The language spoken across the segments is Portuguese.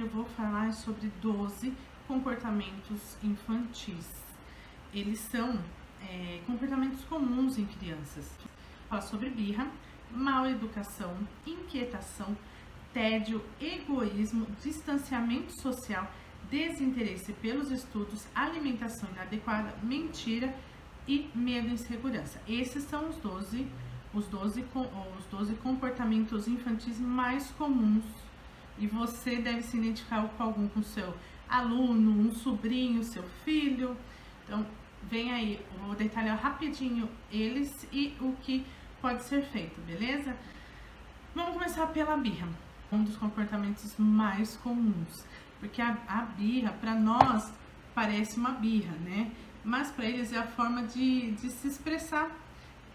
eu vou falar sobre 12 comportamentos infantis. Eles são comportamentos comuns em crianças. Fala sobre birra, mal educação, inquietação, tédio, egoísmo, distanciamento social, desinteresse pelos estudos, alimentação inadequada, mentira e medo e insegurança. Esses são os 12 comportamentos infantis mais comuns, e você deve se identificar com algum, com seu aluno, um sobrinho, seu filho. Então, vem aí, eu vou detalhar rapidinho eles e o que pode ser feito, beleza? Vamos começar pela birra, um dos comportamentos mais comuns, porque a birra, para nós, parece uma birra, né? Mas para eles é a forma de se expressar.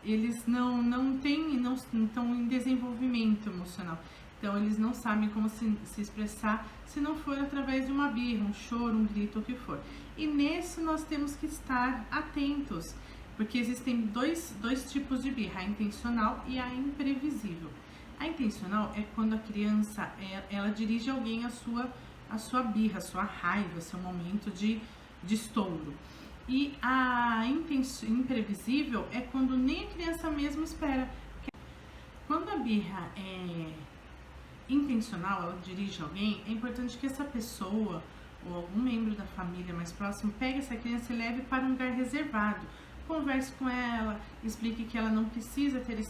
Eles não estão em desenvolvimento emocional. Então, eles não sabem como se expressar se não for através de uma birra, um choro, um grito, o que for. E nesse nós temos que estar atentos, porque existem dois tipos de birra, a intencional e a imprevisível. A intencional é quando a criança, ela dirige alguém a sua birra, a sua raiva, seu momento de estouro. E a imprevisível é quando nem a criança mesmo espera. Quando a birra é intencional, ela dirige alguém, é importante que essa pessoa ou algum membro da família mais próximo pegue essa criança e leve para um lugar reservado. Converse com ela, explique que ela não precisa ter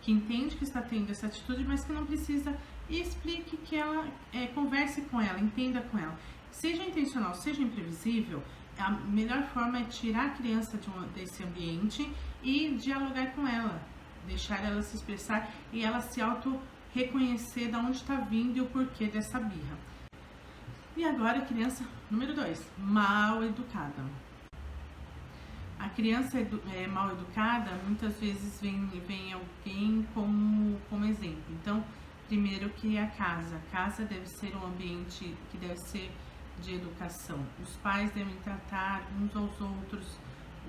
que entende que está tendo essa atitude, mas que não precisa, e explique que ela converse com ela, entenda com ela. Seja intencional, seja imprevisível, a melhor forma é tirar a criança desse ambiente e dialogar com ela, deixar ela se expressar e ela se reconhecer de onde está vindo e o porquê dessa birra. E agora, criança número 2, mal educada. A criança mal educada, muitas vezes vem alguém como exemplo. Então, primeiro que a casa deve ser um ambiente que deve ser de educação. Os pais devem tratar uns aos outros,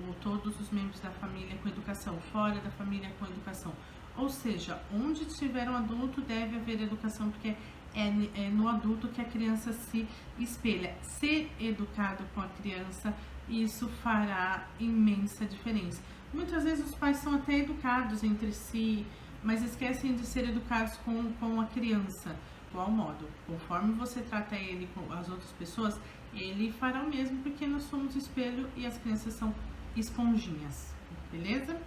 ou todos os membros da família, com educação, fora da família com educação. Ou seja, onde tiver um adulto deve haver educação, porque é no adulto que a criança se espelha. Ser educado com a criança, isso fará imensa diferença. Muitas vezes os pais são até educados entre si, mas esquecem de ser educados com a criança. Igual modo, conforme você trata ele com as outras pessoas, ele fará o mesmo, porque nós somos espelho e as crianças são esponjinhas, beleza?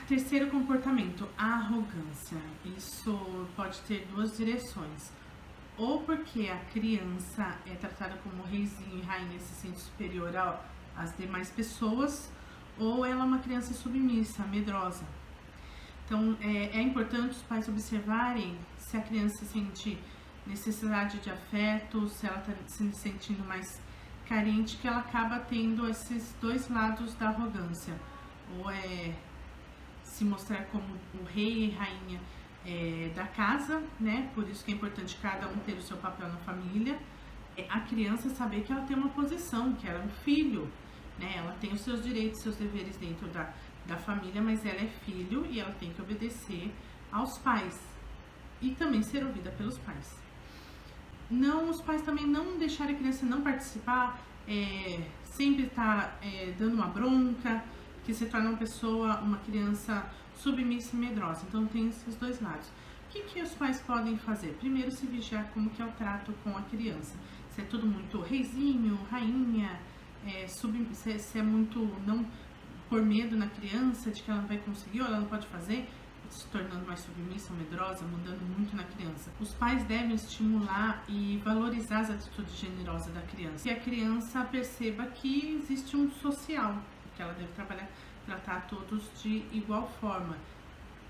Terceiro comportamento, a arrogância. Isso pode ter duas direções. Ou porque a criança é tratada como reizinho e rainha, se sente superior às demais pessoas, ou ela é uma criança submissa, medrosa. Então, é importante os pais observarem se a criança sente necessidade de afeto, se ela está se sentindo mais carente, que ela acaba tendo esses dois lados da arrogância. Ou se mostrar como o rei e rainha da casa, né? Por isso que é importante cada um ter o seu papel na família. A criança saber que ela tem uma posição, que ela é um filho, né? Ela tem os seus direitos, seus deveres dentro da família, mas ela é filho e ela tem que obedecer aos pais e também ser ouvida pelos pais. Os pais também não deixarem a criança não participar, sempre estar dando uma bronca, que se torna uma criança submissa e medrosa. Então tem esses dois lados. O que os pais podem fazer? Primeiro, se vigiar como que é o trato com a criança. Se é tudo muito reizinho, rainha, se é muito não por medo na criança de que ela não vai conseguir ou ela não pode fazer, se tornando mais submissa, medrosa, mudando muito na criança. Os pais devem estimular e valorizar as atitudes generosas da criança. E a criança perceba que existe um social, que ela deve tratar todos de igual forma.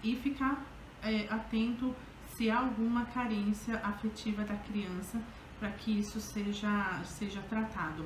E ficar atento se há alguma carência afetiva da criança, para que isso seja tratado.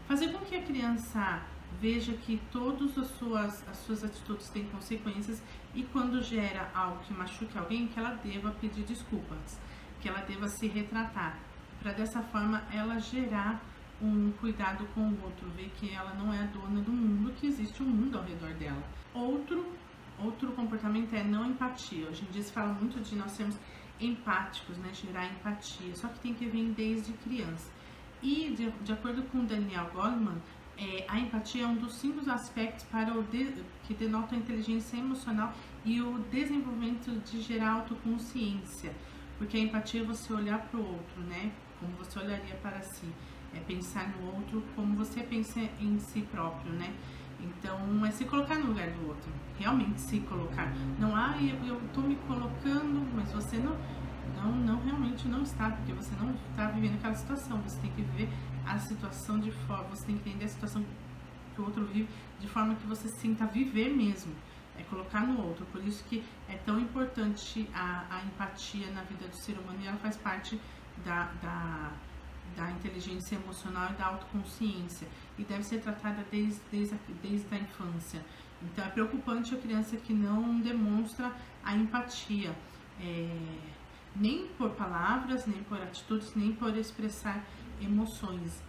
Fazer com que a criança veja que todas as suas atitudes têm consequências, e quando gera algo que machuque alguém, que ela deva pedir desculpas, que ela deva se retratar, para dessa forma ela gerar um cuidado com o outro, ver que ela não é a dona do mundo, que existe um mundo ao redor dela. Outro Outro comportamento é não empatia. Hoje em dia se fala muito de nós sermos empáticos, né? Gerar empatia, só que tem que vir desde criança. E de acordo com Daniel Goleman, a empatia é um dos 5 aspectos que denotam a inteligência emocional e o desenvolvimento de gerar autoconsciência. Porque a empatia é você olhar para o outro, né? Como você olharia para si. É pensar no outro como você pensa em si próprio, né? Então, é se colocar no lugar do outro. Realmente se colocar. Não, eu tô me colocando, mas você realmente não está, porque você não está vivendo aquela situação. Você tem que viver a situação de forma, você tem que entender a situação que o outro vive de forma que você sinta viver mesmo. É colocar no outro. Por isso que é tão importante a empatia na vida do ser humano, e ela faz parte da inteligência emocional e da autoconsciência, e deve ser tratada desde a infância. Então é preocupante a criança que não demonstra a empatia, nem por palavras, nem por atitudes, nem por expressar emoções.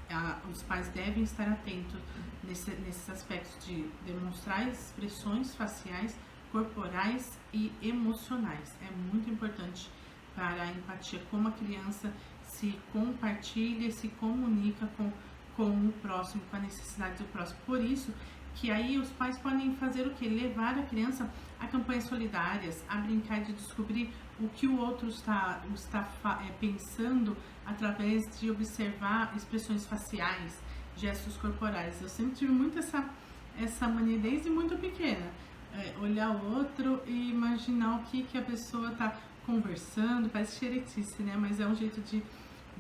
Os pais devem estar atentos nesses aspectos de demonstrar expressões faciais, corporais e emocionais. É muito importante para a empatia, como a criança se compartilha e se comunica com o próximo, com a necessidade do próximo. Por isso que aí os pais podem fazer o quê? Levar a criança a campanhas solidárias, a brincar de descobrir o que o outro está pensando através de observar expressões faciais, gestos corporais. Eu sempre tive muito essa mania desde muito pequena, olhar o outro e imaginar o que a pessoa está conversando. Parece xeretice, né? Mas é um jeito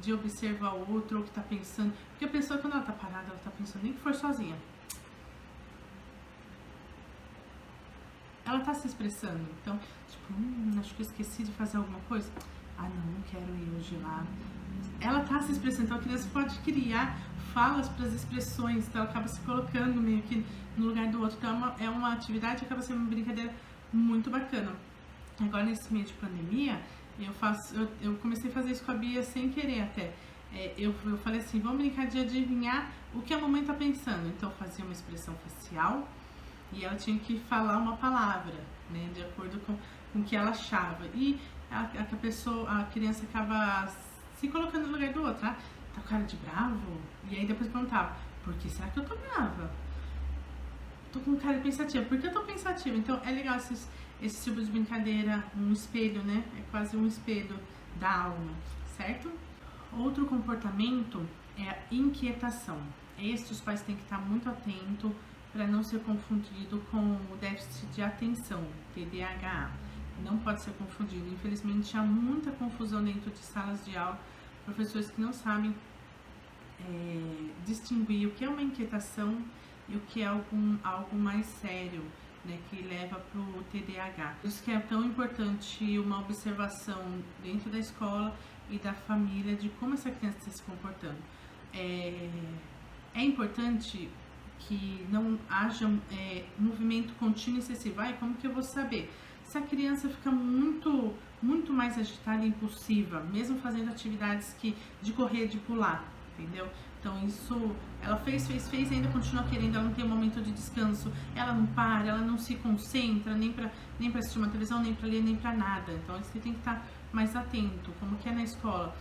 de observar o outro, ou que está pensando. Porque a pessoa, quando ela está parada, ela está pensando, nem que for sozinha, ela está se expressando. Então, tipo, acho que eu esqueci de fazer alguma coisa. Não quero ir hoje lá. Ela está se expressando. Então a criança pode criar falas para as expressões, então ela acaba se colocando meio que no lugar do outro. Então é uma atividade que acaba sendo uma brincadeira muito bacana. Agora, nesse meio de pandemia, eu comecei a fazer isso com a Bia sem querer até. Eu falei assim, vamos brincar de adivinhar o que a mamãe está pensando. Então eu fazia uma expressão facial e ela tinha que falar uma palavra, né, de acordo com o que ela achava. E a criança acaba se colocando no lugar do outro. Tá com cara de bravo? E aí depois perguntava, por que será que eu tô brava? Tô com cara de pensativa. Por que eu tô pensativa? Então é legal esse tipo de brincadeira, um espelho, né? É quase um espelho da alma, certo? Outro comportamento é a inquietação. Esse os pais têm que estar muito atentos para não ser confundido com o déficit de atenção, TDAH. Não pode ser confundido. Infelizmente, há muita confusão dentro de salas de aula, professores que não sabem distinguir o que é uma inquietação e o que é algo mais sério, né, que leva para o TDAH. Por isso que é tão importante uma observação dentro da escola e da família de como essa criança está se comportando. É importante que não haja movimento contínuo e excessivo. Como que eu vou saber? Se a criança fica muito mais agitada e impulsiva, mesmo fazendo atividades de correr, de pular, entendeu? Então isso, ela fez e ainda continua querendo, ela não tem um momento de descanso, ela não para, ela não se concentra nem para assistir uma televisão, nem para ler, nem para nada. Então você tem que estar mais atento, como que é na escola.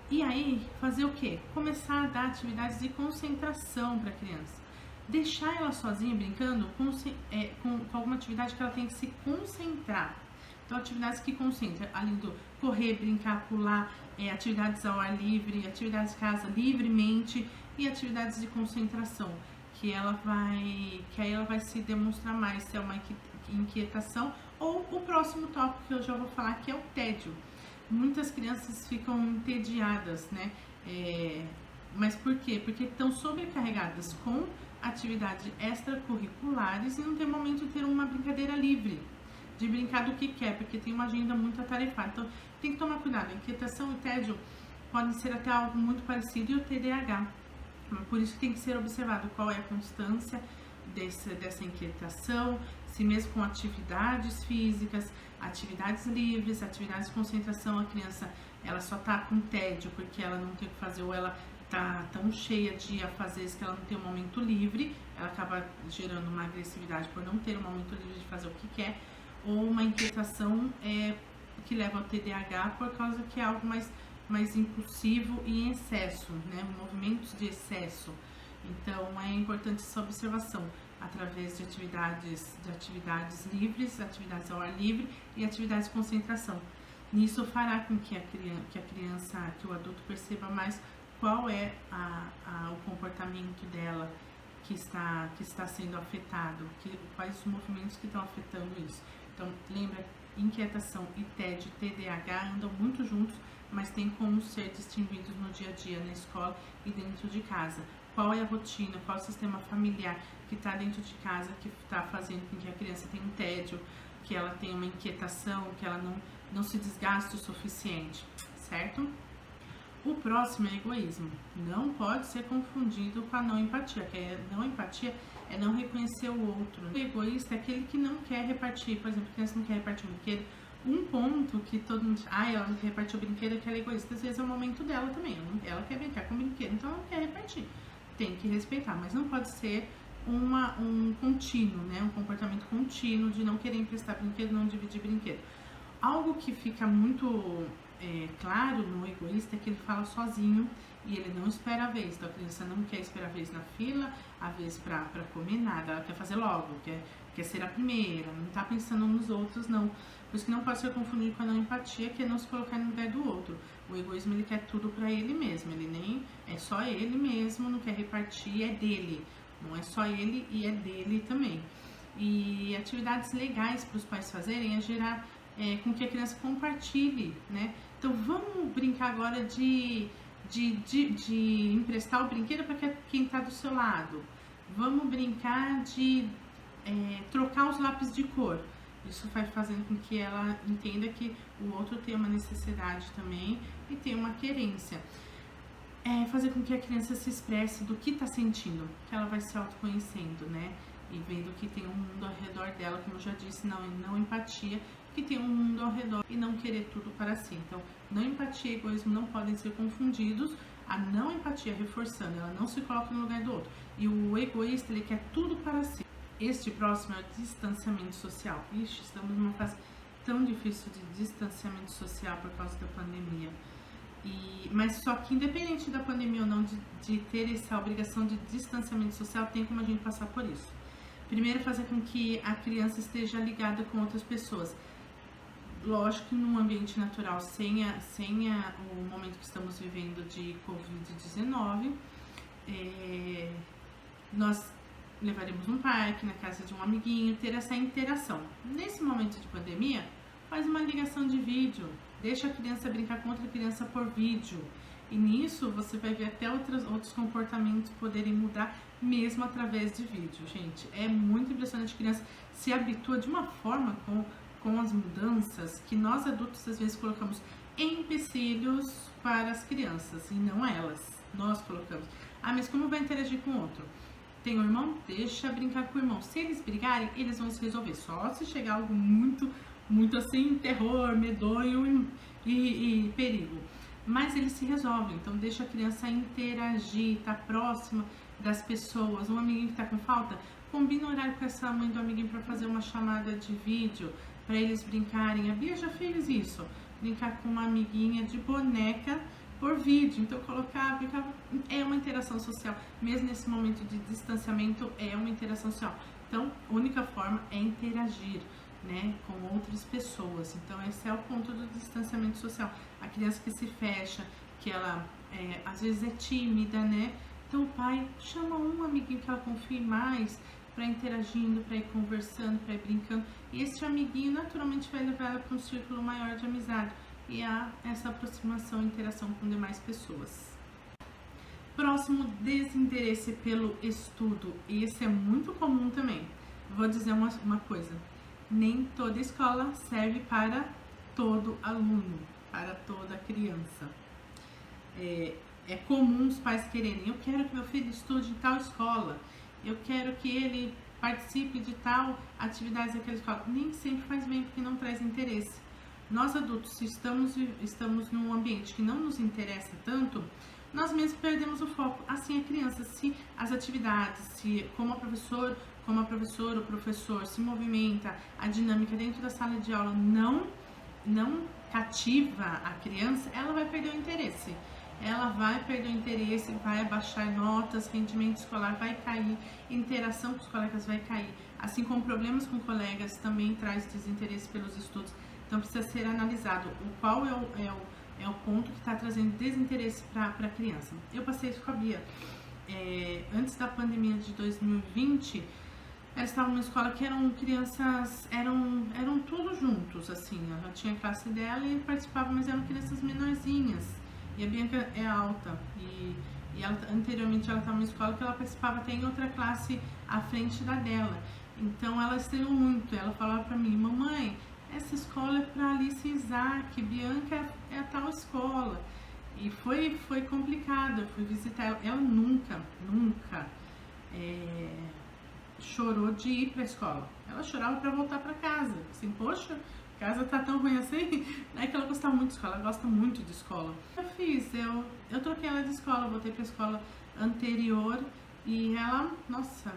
E aí, fazer o quê? Começar a dar atividades de concentração para a criança. Deixar ela sozinha brincando com alguma atividade que ela tem que se concentrar. Então, atividades que concentram, além do correr, brincar, pular, atividades ao ar livre, atividades de casa livremente e atividades de concentração, que aí ela vai se demonstrar mais se é uma inquietação ou o próximo tópico que eu já vou falar, que é o tédio. Muitas crianças ficam entediadas, né? Mas por quê? Porque estão sobrecarregadas com atividades extracurriculares e não tem momento de ter uma brincadeira livre, de brincar do que quer, porque tem uma agenda muito atarefada. Então tem que tomar cuidado. A inquietação e tédio podem ser até algo muito parecido, e o TDAH. Por isso que tem que ser observado qual é a constância dessa inquietação, se mesmo com atividades físicas, atividades livres, atividades de concentração, a criança ela só está com tédio porque ela não tem o que fazer, ou ela tá tão cheia de afazeres que ela não tem um momento livre, ela acaba gerando uma agressividade por não ter um momento livre de fazer o que quer, ou uma inquietação que leva ao TDAH por causa que é algo mais impulsivo e em excesso, né? Movimentos de excesso. Então é importante essa observação através de atividades livres, atividades ao ar livre e atividades de concentração. Nisso fará com que que o adulto perceba mais qual é o comportamento dela que está sendo afetado, quais os movimentos que estão afetando isso. Então, lembra, inquietação e tédio, TDAH andam muito juntos, mas tem como ser distinguidos no dia a dia, na escola e dentro de casa. Qual é a rotina, qual é o sistema familiar que está dentro de casa, que está fazendo com que a criança tenha um tédio, que ela tenha uma inquietação, que ela não se desgaste o suficiente, certo? O próximo é egoísmo. Não pode ser confundido com a não empatia, que não empatia é não reconhecer o outro. O egoísta é aquele que não quer repartir, por exemplo, a criança não quer repartir um brinquedo. Um ponto que todo mundo ela não quer repartir o brinquedo é que ela é egoísta. Às vezes é o momento dela também, ela quer brincar com o brinquedo, então ela não quer repartir. Tem que respeitar, mas não pode ser um contínuo, né? Um comportamento contínuo de não querer emprestar brinquedo, não dividir brinquedo. Algo que fica muito claro no egoísta é que ele fala sozinho e ele não espera a vez. Então a criança não quer esperar a vez na fila, a vez pra comer nada, ela quer fazer logo, quer ser a primeira, não tá pensando nos outros, não. Por isso que não pode ser confundido com a não empatia, que é não se colocar no lugar do outro. O egoísmo, ele quer tudo pra ele mesmo, ele nem é só ele mesmo, não quer repartir, é dele. Não é só ele e é dele também. E atividades legais para os pais fazerem é gerar com que a criança compartilhe, né? Então vamos brincar agora de emprestar o brinquedo para quem está do seu lado. Vamos brincar de trocar os lápis de cor. Isso vai fazendo com que ela entenda que o outro tem uma necessidade também e tem uma querência. Fazer com que a criança se expresse do que está sentindo, que ela vai se autoconhecendo, né? E vendo que tem um mundo ao redor dela, como eu já disse, não empatia, que tem um mundo ao redor e não querer tudo para si. Então, não empatia e egoísmo não podem ser confundidos. A não empatia, reforçando, ela não se coloca no lugar do outro. E o egoísta, ele quer tudo para si. Este próximo é o distanciamento social. Ixi, estamos numa fase tão difícil de distanciamento social por causa da pandemia. Mas só que independente da pandemia ou não, de ter essa obrigação de distanciamento social, tem como a gente passar por isso. Primeiro, fazer com que a criança esteja ligada com outras pessoas. Lógico que num ambiente natural, sem o momento que estamos vivendo de Covid-19, nós levaremos um parque, na casa de um amiguinho, ter essa interação. Nesse momento de pandemia, faz uma ligação de vídeo, deixa a criança brincar com outra criança por vídeo. E nisso você vai ver até outros comportamentos poderem mudar mesmo através de vídeo, gente. É muito impressionante, a criança se habitua de uma forma com as mudanças que nós adultos às vezes colocamos empecilhos para as crianças e não elas. Nós colocamos. Mas como vai interagir com o outro? Tem um irmão? Deixa brincar com o irmão. Se eles brigarem, eles vão se resolver. Só se chegar algo muito, muito assim, terror, medonho e perigo. Mas eles se resolvem, então deixa a criança interagir, tá próxima das pessoas. Um amiguinho que tá com falta, combina o horário com essa mãe do amiguinho para fazer uma chamada de vídeo, para eles brincarem. A Bia já fez isso, brincar com uma amiguinha de boneca por vídeo. Então brincar é uma interação social, mesmo nesse momento de distanciamento é uma interação social. Então a única forma é interagir, né, com outras pessoas. Então esse é o ponto do distanciamento social. A criança que se fecha, que ela às vezes é tímida, né? Então o pai chama um amiguinho que ela confie mais para ir interagindo, para ir conversando, para ir brincando. E esse amiguinho naturalmente vai levar ela para um círculo maior de amizade e há essa aproximação e interação com demais pessoas. Próximo, desinteresse pelo estudo. Esse é muito comum também. Vou dizer uma coisa. Nem toda escola serve para todo aluno, para toda criança. É comum os pais quererem, eu quero que meu filho estude em tal escola, eu quero que ele participe de tal atividade daquela escola. Nem sempre faz bem porque não traz interesse. Nós adultos, se estamos num ambiente que não nos interessa tanto, nós mesmos perdemos o foco. Assim a criança, se as atividades, se como a professora, o professor se movimenta, a dinâmica dentro da sala de aula não cativa a criança, ela vai perder o interesse. Ela vai perder o interesse, vai abaixar notas, rendimento escolar vai cair, interação com os colegas vai cair. Assim como problemas com colegas também traz desinteresse pelos estudos. Então precisa ser analisado qual é o ponto que está trazendo desinteresse para a criança. Eu passei isso com a Bia. Antes da pandemia de 2020, elas estavam numa escola que eram crianças, eram todos juntos, assim. Ela tinha a classe dela e participava, mas eram crianças menorzinhas. E a Bianca é alta e ela, anteriormente ela estava numa escola que ela participava até em outra classe à frente da dela. Então ela estranhou muito, ela falava para mim, mamãe, essa escola é para Alice e Isaac, Bianca é a tal escola. E foi complicado, eu fui visitar ela, ela nunca chorou de ir para a escola. Ela chorava para voltar para casa, assim, poxa, casa tá tão ruim assim. Não é que ela gostava muito de escola, ela gosta muito de escola. Eu troquei ela de escola, voltei pra escola anterior e ela, nossa,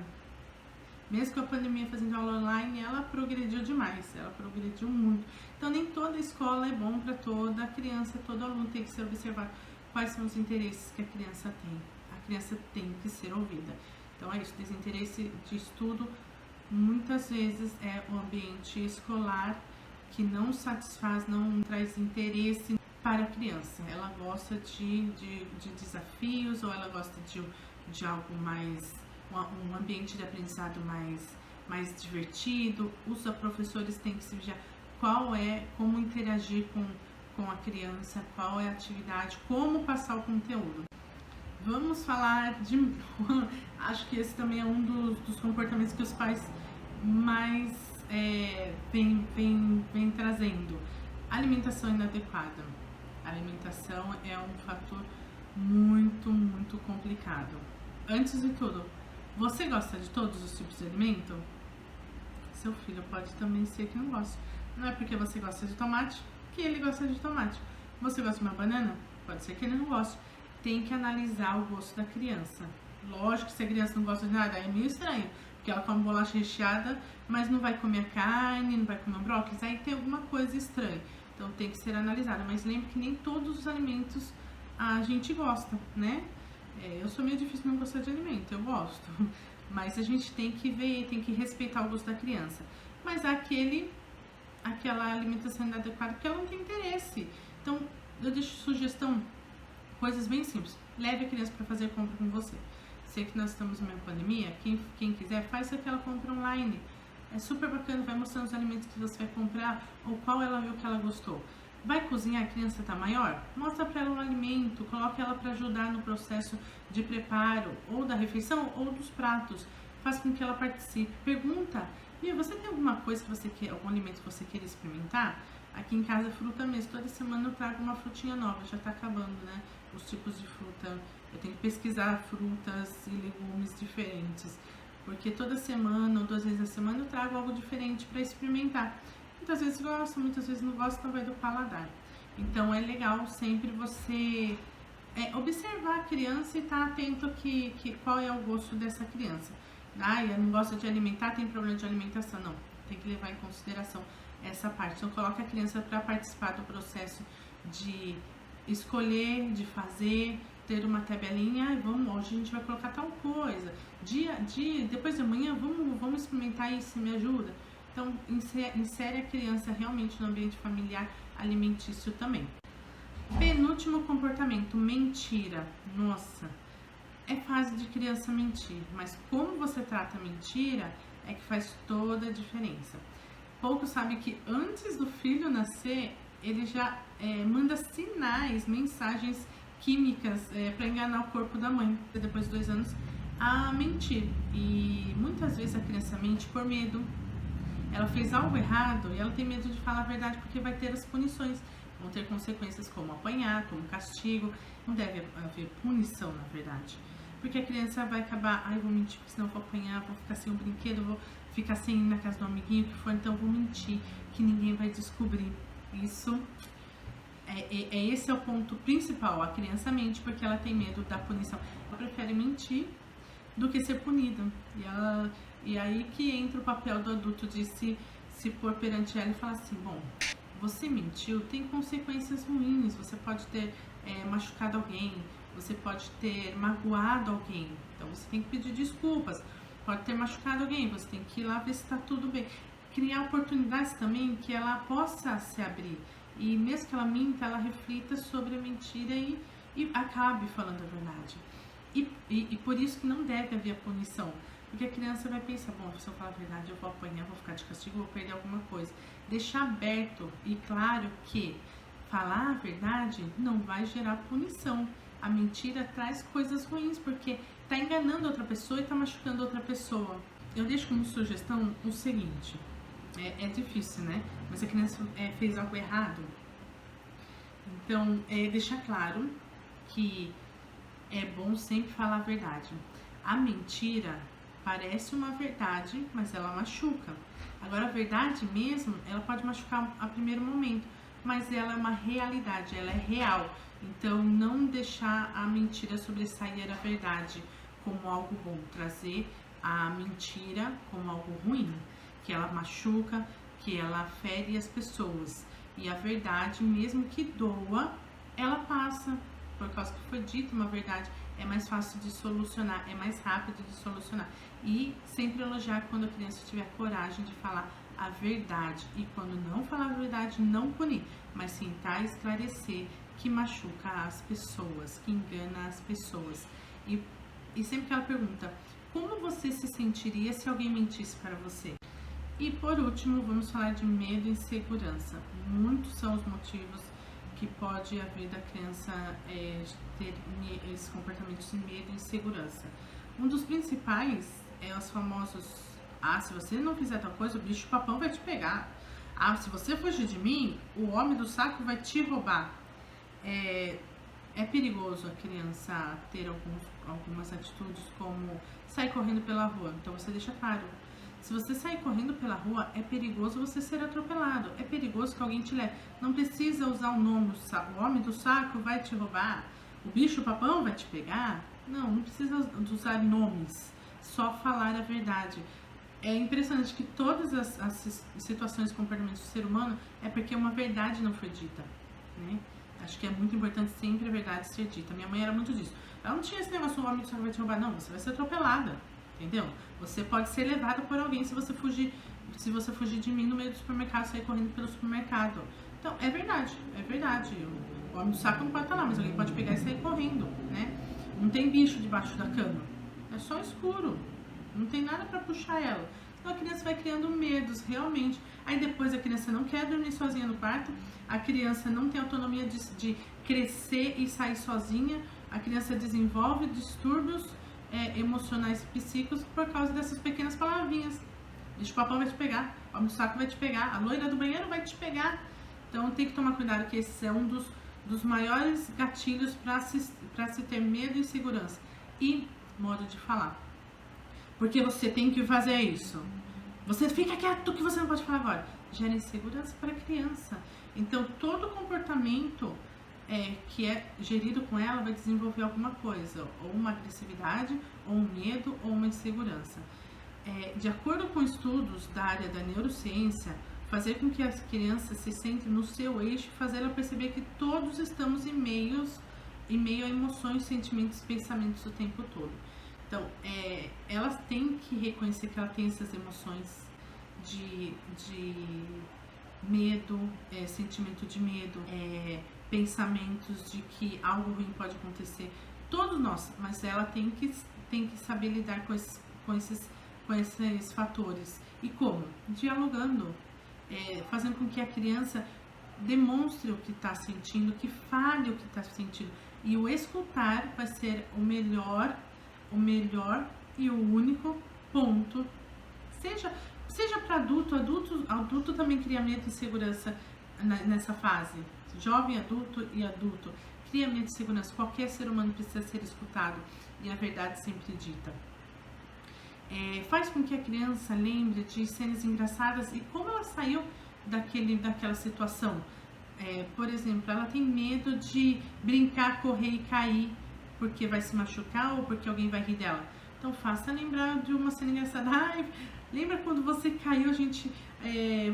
mesmo com a pandemia fazendo aula online, ela progrediu demais, ela progrediu muito. Então nem toda escola é bom para toda criança, todo aluno tem que ser observado quais são os interesses que a criança tem. A criança tem que ser ouvida. Então é isso, desinteresse de estudo muitas vezes é o ambiente escolar que não satisfaz, não traz interesse para a criança. Ela gosta de desafios ou ela gosta de algo mais, um ambiente de aprendizado mais divertido. Os professores têm que se vigiar como interagir com a criança, qual é a atividade, como passar o conteúdo. Vamos falar de... Acho que esse também é um dos comportamentos que os pais mais vem trazendo. Alimentação inadequada. A alimentação é um fator muito complicado. Antes de tudo, você gosta de todos os tipos de alimento? Seu filho pode também ser que não goste. Não é porque você gosta de tomate que ele gosta de tomate. Você gosta de uma banana? Pode ser que ele não goste. Tem que analisar o gosto da criança. Lógico que se a criança não gosta de nada, é meio estranho, porque ela come bolacha recheada, mas não vai comer a carne, não vai comer o brócolis, aí tem alguma coisa estranha. Então tem que ser analisada, mas lembre que nem todos os alimentos a gente gosta, né? Eu sou meio difícil não gostar de alimento, eu gosto, mas a gente tem que ver, tem que respeitar o gosto da criança. Mas há aquela alimentação inadequada que ela não tem interesse. Então eu deixo sugestão, coisas bem simples. Leve a criança para fazer compra com você. Sei que nós estamos em uma pandemia, quem quiser, faz aquela compra online. É super bacana, vai mostrando os alimentos que você vai comprar ou qual ela viu que ela gostou. Vai cozinhar, a criança tá maior? Mostra para ela um alimento, coloque ela para ajudar no processo de preparo ou da refeição ou dos pratos. Faz com que ela participe. Pergunta, você tem alguma coisa que você quer, algum alimento que você queira experimentar? Aqui em casa, fruta mesmo. Toda semana eu trago uma frutinha nova, já tá acabando, né? Os tipos de fruta. Eu tenho que pesquisar frutas e legumes diferentes, porque toda semana ou 2 vezes na semana eu trago algo diferente para experimentar. Muitas vezes gosta, muitas vezes não gosta, então vai do paladar. Então é legal sempre você observar a criança e estar atento qual é o gosto dessa criança. Ela não gosta de alimentar, tem problema de alimentação. Não, tem que levar em consideração essa parte. Então coloca a criança para participar do processo de escolher, de fazer, ter uma tabelinha, hoje a gente vai colocar tal coisa, depois de amanhã vamos experimentar isso, me ajuda. Então insere a criança realmente no ambiente familiar alimentício também. Penúltimo comportamento, mentira. Nossa, é fácil de criança mentir, mas como você trata a mentira é que faz toda a diferença. Poucos sabem que antes do filho nascer, ele já manda sinais, mensagens químicas para enganar o corpo da mãe, depois de 2 anos, a mentir. E muitas vezes a criança mente por medo. Ela fez algo errado e ela tem medo de falar a verdade porque vai ter as punições. Vão ter consequências como apanhar, como castigo. Não deve haver punição, na verdade. Porque a criança vai acabar, vou mentir, porque senão eu vou apanhar, vou ficar sem um brinquedo, vou ficar sem ir na casa do amiguinho que for, então vou mentir, que ninguém vai descobrir. Isso Esse é o ponto principal. A criança mente porque ela tem medo da punição. Ela prefere mentir do que ser punida. E aí que entra o papel do adulto de se pôr perante ela e falar assim, bom, você mentiu, tem consequências ruins, você pode ter machucado alguém, você pode ter magoado alguém, então você tem que pedir desculpas, pode ter machucado alguém, você tem que ir lá ver se está tudo bem. Criar oportunidades também que ela possa se abrir, e mesmo que ela minta, ela reflita sobre a mentira e acabe falando a verdade. E por isso que não deve haver punição, porque a criança vai pensar, bom, se eu falar a verdade eu vou apanhar, vou ficar de castigo, vou perder alguma coisa. Deixar aberto e claro que falar a verdade não vai gerar punição. A mentira traz coisas ruins, porque está enganando outra pessoa e está machucando outra pessoa. Eu deixo como sugestão o seguinte, é difícil, né? Mas a criança fez algo errado, então deixar claro que é bom sempre falar a verdade. A mentira parece uma verdade, mas ela machuca. Agora, a verdade mesmo, ela pode machucar a primeiro momento, mas ela é uma realidade, ela é real. Então, não deixar a mentira sobressair a verdade como algo bom, trazer a mentira como algo ruim, que ela machuca, que ela fere as pessoas. E a verdade, mesmo que doa, ela passa. Por causa que foi dito uma verdade, é mais fácil de solucionar, é mais rápido de solucionar. E sempre elogiar quando a criança tiver coragem de falar a verdade. E quando não falar a verdade, não punir, mas tentar esclarecer que machuca as pessoas, que engana as pessoas. E sempre que ela pergunta, como você se sentiria se alguém mentisse para você? E por último, vamos falar de medo e insegurança. Muitos são os motivos que pode haver da criança ter esses comportamentos de medo e insegurança. Um dos principais é os famosos, se você não fizer tal coisa, o bicho papão vai te pegar. Se você fugir de mim, o homem do saco vai te roubar. É perigoso a criança ter algumas atitudes como sair correndo pela rua. Então você deixa claro, se você sair correndo pela rua, é perigoso você ser atropelado, é perigoso que alguém te leve. Não precisa usar o nome, o homem do saco vai te roubar, o bicho papão vai te pegar. Não precisa usar nomes, só falar a verdade. É impressionante que todas as situações e comportamentos do ser humano é porque uma verdade não foi dita, né? Acho que é muito importante sempre a verdade ser dita. Minha mãe era muito disso. Ela não tinha esse negócio, o homem do saco vai te roubar. Não, você vai ser atropelada. Entendeu? Você pode ser levada por alguém se você fugir de mim no meio do supermercado, sair correndo pelo supermercado. Então, é verdade. O homem do saco não pode estar lá, mas alguém pode pegar e sair correndo, né? Não tem bicho debaixo da cama. É só escuro. Não tem nada para puxar ela. Então a criança vai criando medos, realmente. Aí depois a criança não quer dormir sozinha no quarto, a criança não tem autonomia de crescer e sair sozinha, a criança desenvolve distúrbios emocionais e psíquicos por causa dessas pequenas palavrinhas. Bicho papão vai te pegar, o homem do saco vai te pegar, a loira do banheiro vai te pegar. Então tem que tomar cuidado, que esse é um dos maiores gatilhos para se ter medo e insegurança. E modo de falar. Porque você tem que fazer isso. Você fica quieto que você não pode falar agora. Gera insegurança para a criança. Então todo comportamento que é gerido com ela vai desenvolver alguma coisa, ou uma agressividade, ou um medo, ou uma insegurança. De acordo com estudos da área da neurociência, fazer com que as crianças se sentem no seu eixo, fazer ela perceber que todos estamos em meio a emoções, sentimentos e pensamentos o tempo todo. Então, elas têm que reconhecer que ela tem essas emoções de medo, sentimento de medo, pensamentos de que algo ruim pode acontecer. Todos nós, mas ela tem que saber lidar com esses fatores. E como? Dialogando, fazendo com que a criança demonstre o que está sentindo, que fale o que está sentindo. E o escutar vai ser o melhor e o único ponto. Seja para adulto também cria medo e insegurança nessa fase. Jovem, adulto e adulto cria medo e insegurança. Qualquer ser humano precisa ser escutado e a verdade sempre dita. Faz com que a criança lembre de cenas engraçadas e como ela saiu daquela situação. Por exemplo, ela tem medo de brincar, correr e cair porque vai se machucar ou porque alguém vai rir dela. Então faça lembrar de uma cena engraçada. Ai, lembra quando você caiu,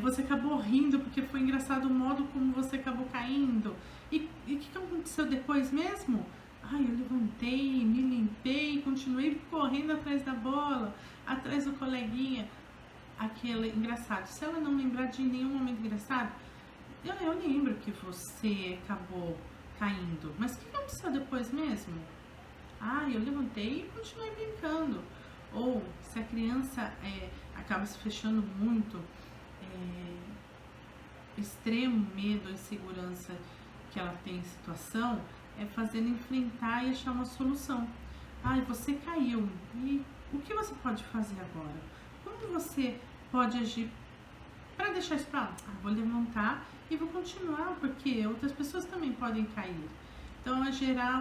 você acabou rindo porque foi engraçado o modo como você acabou caindo. E o que aconteceu depois mesmo? Ai, eu levantei, me limpei, continuei correndo atrás da bola, atrás do coleguinha. Aquele engraçado. Se ela não lembrar de nenhum momento engraçado, eu lembro que você acabou caindo, mas o que aconteceu depois mesmo? Ah, eu levantei e continuei brincando. Ou se a criança acaba se fechando muito, extremo medo, insegurança que ela tem em situação, é fazendo enfrentar e achar uma solução. Ah, você caiu, e o que você pode fazer agora? Como você pode agir para deixar isso para lá? Vou levantar e vou continuar, porque outras pessoas também podem cair. Então, é gerar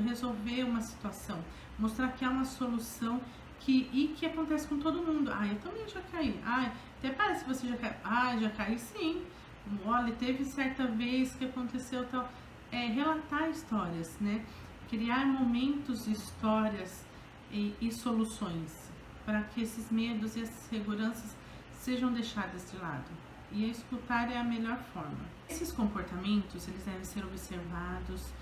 resolver uma situação, mostrar que há uma solução que acontece com todo mundo. Ah, eu também já caí. Ah, até parece que você já caiu. Ah, já caí sim. Olha, teve certa vez que aconteceu tal. Relatar histórias, né? Criar momentos, histórias e soluções para que esses medos e essas seguranças sejam deixadas de lado. E escutar é a melhor forma. Esses comportamentos, eles devem ser observados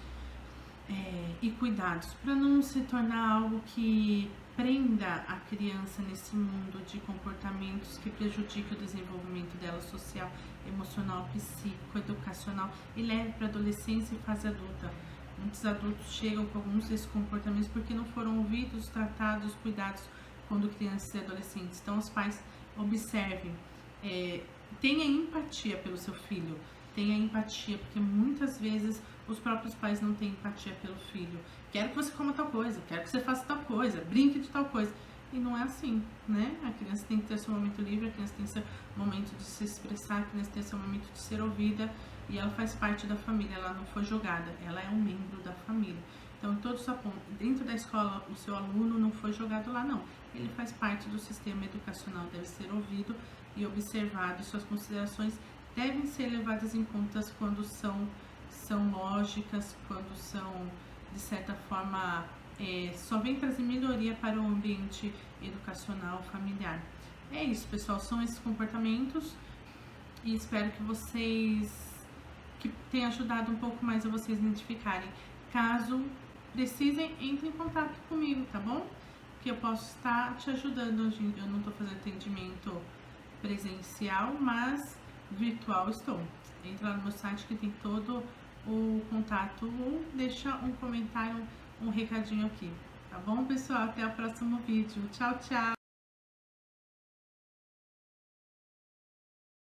e cuidados para não se tornar algo que prenda a criança nesse mundo de comportamentos que prejudicam o desenvolvimento dela social, emocional, psíquico, educacional e leve para a adolescência e fase adulta. Muitos adultos chegam com alguns desses comportamentos porque não foram ouvidos, tratados, cuidados quando crianças e adolescentes. Então, os pais observem, tenha empatia pelo seu filho, tenha empatia, porque muitas vezes os próprios pais não têm empatia pelo filho. Quero que você coma tal coisa, quero que você faça tal coisa, brinque de tal coisa. E não é assim, né? A criança tem que ter seu momento livre, a criança tem seu momento de se expressar, a criança tem seu momento de ser ouvida e ela faz parte da família, ela não foi jogada, ela é um membro da família. Então, todos dentro da escola, o seu aluno não foi jogado lá, não. Ele faz parte do sistema educacional, deve ser ouvido e observado, e suas considerações devem ser levadas em conta quando são lógicas, quando são, de certa forma, só vem trazer melhoria para o ambiente educacional familiar. É isso, pessoal, são esses comportamentos e espero que tenha ajudado um pouco mais a vocês identificarem. Caso precisem, entre em contato comigo, tá bom? Que eu posso estar te ajudando. Hoje eu não estou fazendo atendimento presencial, mas virtual estou. Entra lá no meu site que tem todo o contato ou deixa um comentário, um recadinho aqui. Tá bom, pessoal? Até o próximo vídeo. Tchau, tchau!